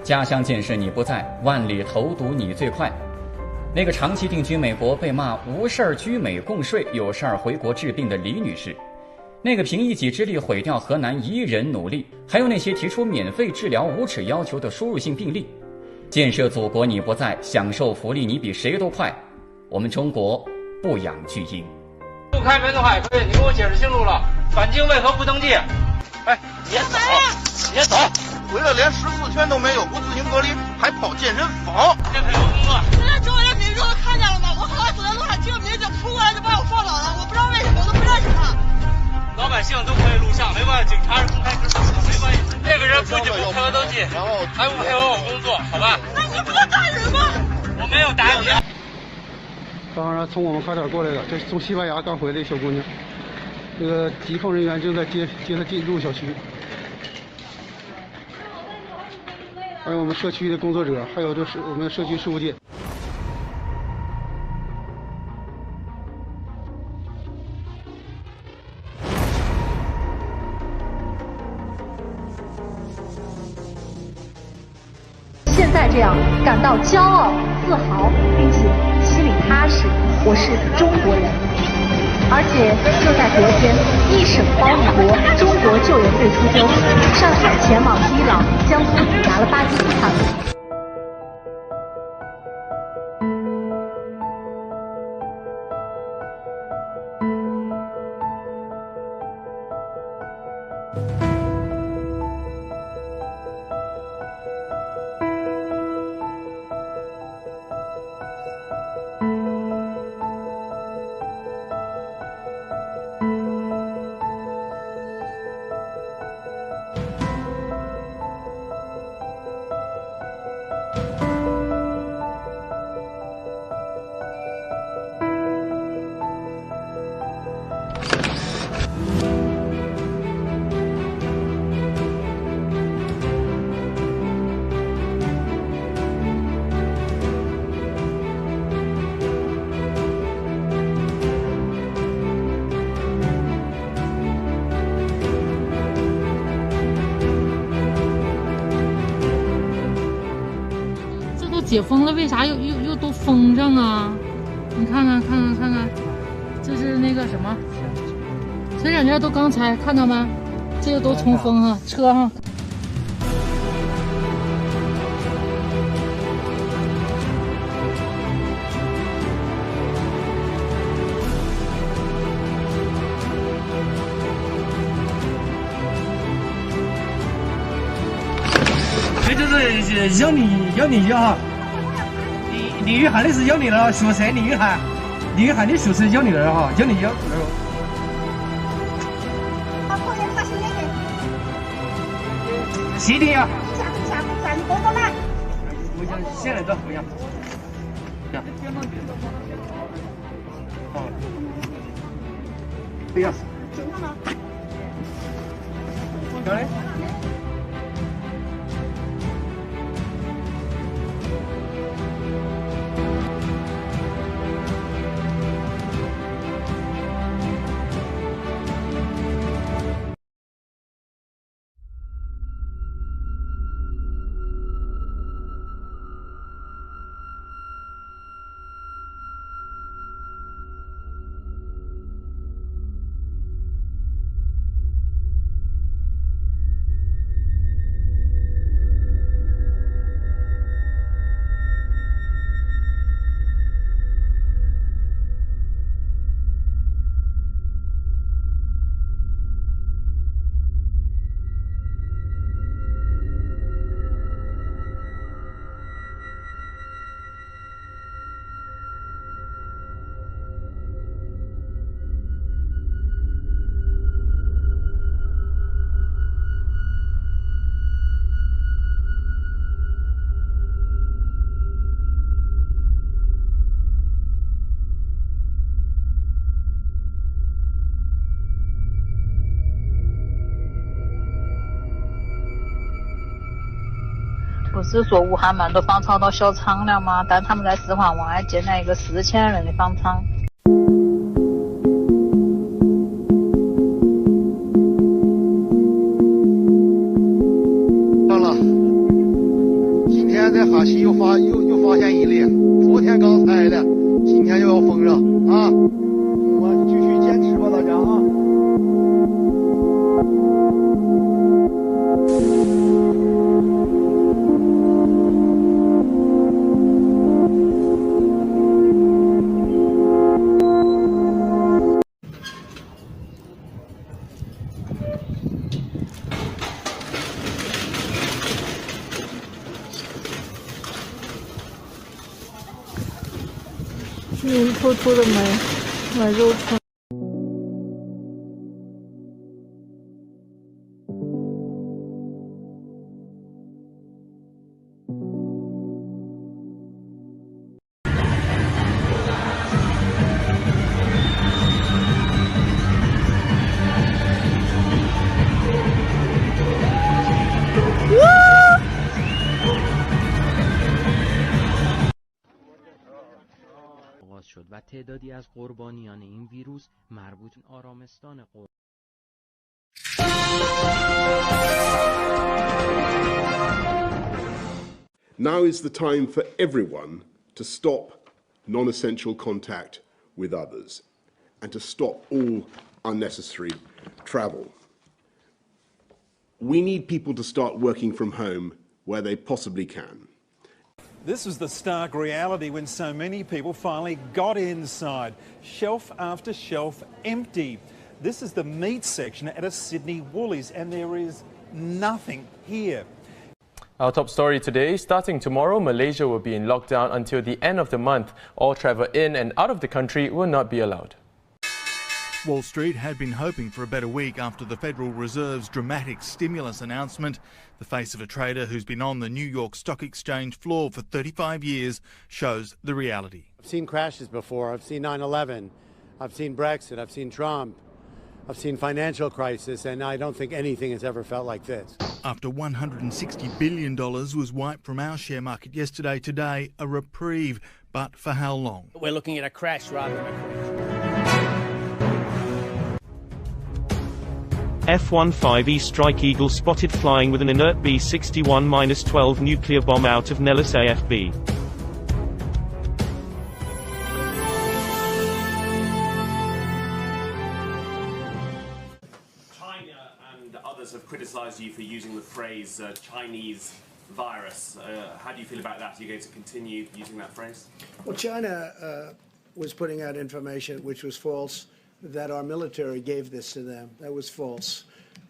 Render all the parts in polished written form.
家乡建设你不在，万里投毒你最快。那个长期定居美国被骂无事儿居美共税，有事儿回国治病的李女士，那个凭一己之力毁掉河南1人努力，还有那些提出免费治疗无耻要求的输入性病例。建设祖国你不在，享受福利你比谁都快。我们中国不养巨婴。不开门的话也可以，你给我解释清楚了，返京为何不登记？哎，别走，别走！回来连14天都没有，不自行隔离，还跑健身房。这可有工作。现在周围的民众都看见了吗？我好像走在路上，几个民警扑过来就把我放倒了，我不知道为什么，我都不认识他。老百姓都可以录像，没关系，警察是公开执法，没关系。这个人不仅不配合登记，然后还不配合我工作，好吧？那你不能打人吗？我没有打你。刚刚从我们卡点过来的，这是从西班牙刚回来的小姑娘，这个疾控人员正在接她进入小区。还有我们社区的工作者，还有就是我们社区事务界。现在这样感到骄傲、自豪，并且心里踏实，我是中国人。而且就在昨天，一省包一国，中国救援队出征，上海前往伊朗，江苏抵达了巴基斯坦。解封了，为啥又都封上啊？你看看，这是那个什么，前两天都刚拆，看到没？这个都重封哈，车上。这就是咬你哈。鲤鱼喊的是咬你了，学生鲤鱼喊的学生咬你了哈，咬你咬。后面发现那个。谁的呀？下，你等等来。我想现在都不一样。好。对呀。警察呢？哪里？不是说武汉蛮多方舱到小仓了吗？但他们在四环外建了一个4000人的方舱。到了，巴西又发现一例，昨天刚裁的，今天又要封上啊！我继续坚持吧，大家啊！明偷偷的买肉串。شد و تعدادی از قربانیان این ویروس مربوط آرامستان Now is the time for everyone to stop non-essential contact with others and to stop all unnecessary travel. We need people to start working from home where they possibly can. This was the stark reality when so many people finally got inside. Shelf after shelf empty. This is the meat section at a Sydney Woolies and there is nothing here. Our top story today, starting tomorrow, Malaysia will be in lockdown until the end of the month. All travel in and out of the country will not be allowed. Wall Street had been hoping for a better week after the Federal Reserve's dramatic stimulus announcement. The face of a trader who's been on the New York Stock Exchange floor for 35 years shows the reality. I've seen crashes before. I've seen 9/11. I've seen Brexit. I've seen Trump. I've seen financial crisis, and I don't think anything has ever felt like this. After $160 billion was wiped from our share market yesterday, today a reprieve. But for how long? We're looking at a crash rather than a correction. F-15E Strike Eagle spotted flying with an inert B-61-12 nuclear bomb out of Nellis AFB. China and others have criticised you for using the phrase Chinese virus. How do you feel about that? Are you going to continue using that phrase? Well, China was putting out information which was false, that our military gave this to them. That was false.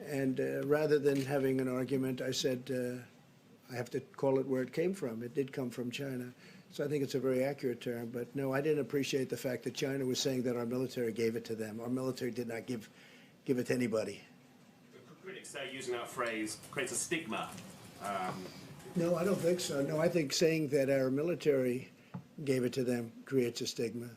And rather than having an argument, I said, I have to call it where it came from. It did come from China. So I think it's a very accurate term. But no, I didn't appreciate the fact that China was saying that our military gave it to them. Our military did not give it to anybody. Critics say using that phrase creates a stigma. No, I don't think so. No, I think saying that our military gave it to them creates a stigma.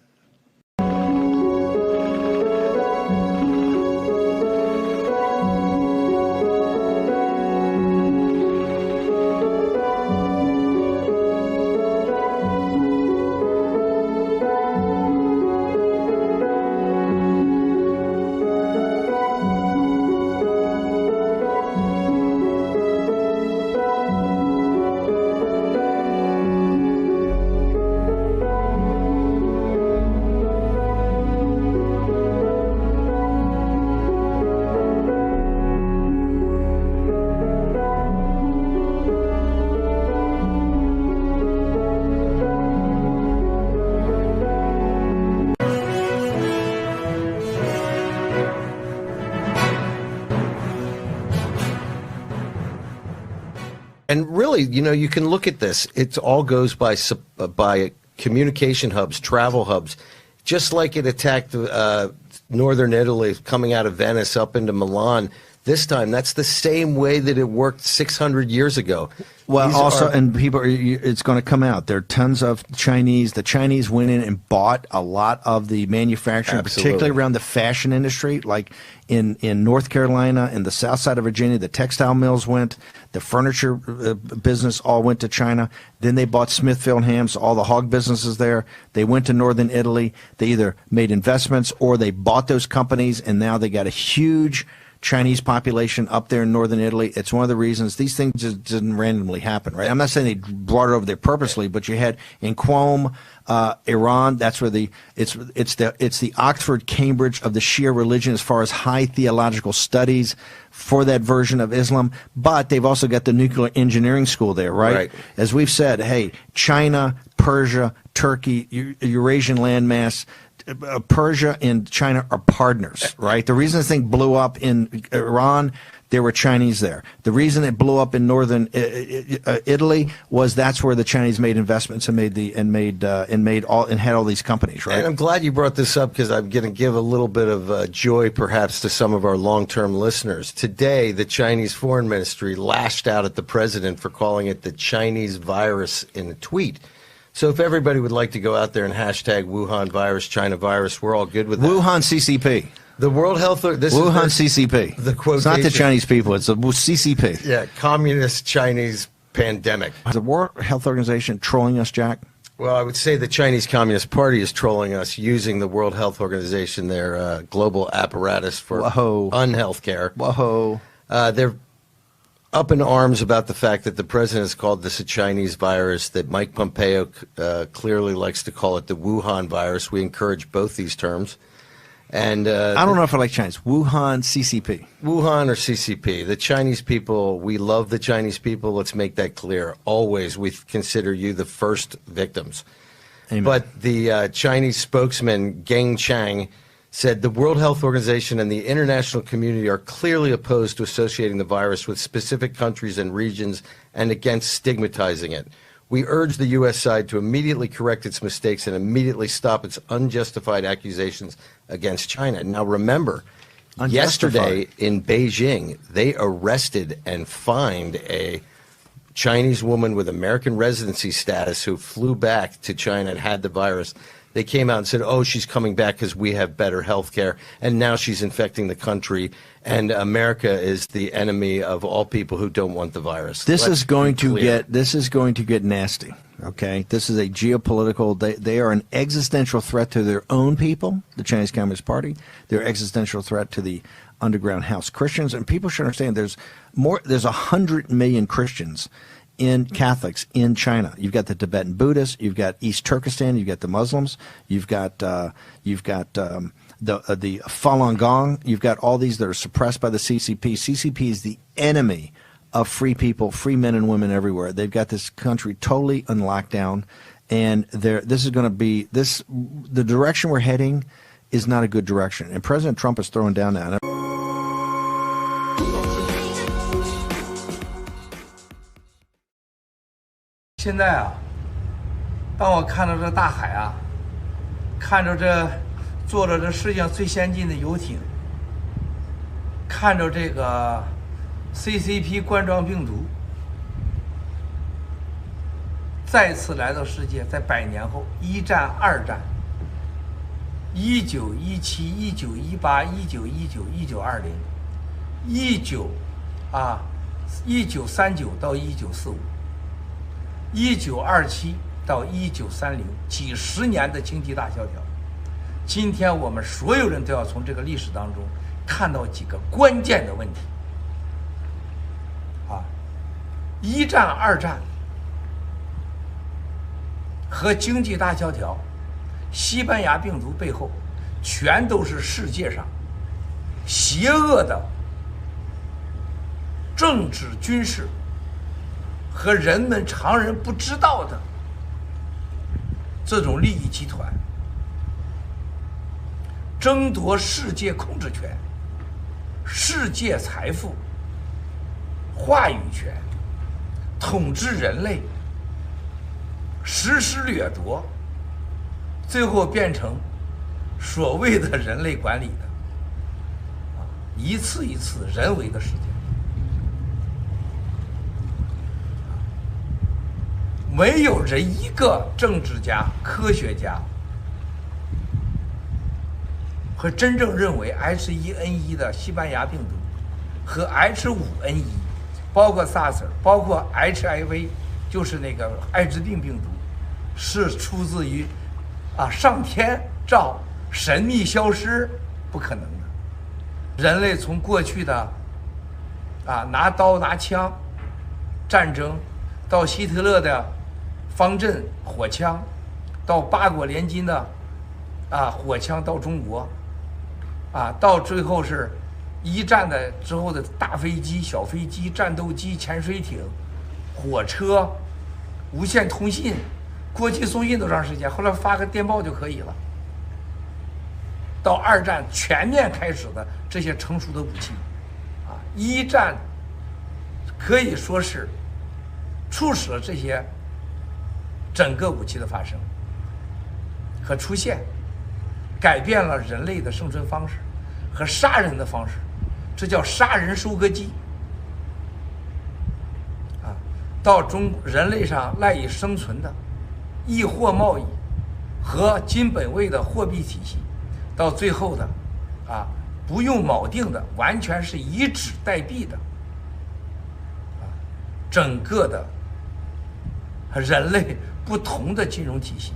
And really, you know, you can look at this. It all goes by communication hubs, travel hubs, just like it attacked northern Italy, coming out of Venice up into Milan. This time, that's the same way that it worked 600 years ago. Well, also, and people, it's going to come out. There are tons of Chinese. The Chinese went in and bought a lot of the manufacturing, particularly around the fashion industry, like in North Carolina, in the south side of Virginia, the textile mills went. The furniture business all went to China. Then they bought Smithfield Hams, all the hog businesses there. They went to northern Italy. They either made investments or they bought those companies, and now they got a huge Chinese population up there in northern Italy. It's one of the reasons these things just didn't randomly happen, right? I'm not saying they brought it over there purposely, but you had in Qom, Iran. That's where it's the Oxford, Cambridge of the Shia religion as far as high theological studies for that version of Islam. But they've also got the nuclear engineering school there, right? As we've said, hey, China, Persia, Turkey, Eurasian landmass. Persia and China are partners, right? The reason this thing blew up in Iran, there were Chinese there. The reason it blew up in northern Italy was that's where the Chinese made investments and had all these companies, right? And I'm glad you brought this up because I'm going to give a little bit of joy, perhaps, to some of our long-term listeners. Today, the Chinese Foreign Ministry lashed out at the president for calling it the Chinese virus in a tweet. So if everybody would like to go out there and hashtag Wuhan virus, China virus, we're all good with that. Wuhan CCP. The World Health Wuhan CCP. The quotation. It's not the Chinese people. It's the CCP. Yeah, communist Chinese pandemic. Is the World Health Organization trolling us, Jack? Well, I would say the Chinese Communist Party is trolling us using the World Health Organization, their global apparatus for unhealth care. Whoa. They're up in arms about the fact that the president has called this a Chinese virus, that Mike Pompeo clearly likes to call it the Wuhan virus. We encourage both these terms. And I don't know if I like Chinese. Wuhan CCP. Wuhan or CCP. The Chinese people, we love the Chinese people. Let's make that clear. Always, we consider you the first victims. Amen. But the Chinese spokesman, Geng Chang, said the World Health Organization and the international community are clearly opposed to associating the virus with specific countries and regions and against stigmatizing it. We urge the U.S. side to immediately correct its mistakes and immediately stop its unjustified accusations against China. Now remember, yesterday in Beijing, they arrested and fined a Chinese woman with American residency status who flew back to China and had the virus. They came out and said, oh, she's coming back because we have better health care, and now she's infecting the country, and America is the enemy of all people who don't want the virus. This is going to get nasty, okay? This is a geopolitical, they are an existential threat to their own people, the Chinese Communist Party. They're an existential threat to the underground house Christians, and people should understand there's 100 million Christians in Catholics in China. You've got the Tibetan Buddhists, you've got East Turkestan, you've got the Muslims, you've got the Falun Gong, you've got all these that are suppressed by the CCP. CCP is the enemy of free people, free men and women everywhere. They've got this country totally on lockdown, and this is going to be the direction we're heading is not a good direction. And President Trump is throwing down now.现在啊，当我看到这大海啊，看着这坐着这世界上最先进的游艇，看着这个 CCP 冠状病毒再次来到世界，在100年后，1战、2战，1917、1918、1919、1920，1939到1945，1927到1930，几十年的经济大萧条。今天我们所有人都要从这个历史当中看到几个关键的问题。1战、2战和经济大萧条、西班牙病毒背后，全都是世界上邪恶的政治、军事和人们常人不知道的这种利益集团，争夺世界控制权、世界财富、话语权，统治人类，实施掠夺，最后变成所谓的人类管理的一次一次人为的事件。没有人一个政治家、科学家和真正认为 H1N1 的西班牙病毒和 H5N1， 包括 SARS， 包括 HIV， 就是那个艾滋病病毒，是出自于上天照神秘消失，不可能的。人类从过去的拿刀拿枪战争，到希特勒的方阵火枪，到八国联军的火枪到中国，到最后是一战的之后的大飞机、小飞机、战斗机、潜水艇、火车、无线通信、国际送信多长时间？后来发个电报就可以了。到二战全面开始的这些成熟的武器，一战可以说是促使了这些整个武器的发生和出现，改变了人类的生存方式和杀人的方式，这叫杀人收割机。到人类上赖以生存的易货贸易和金本位的货币体系，到最后的不用锚定的，完全是以纸代币的整个的人类不同的金融体系。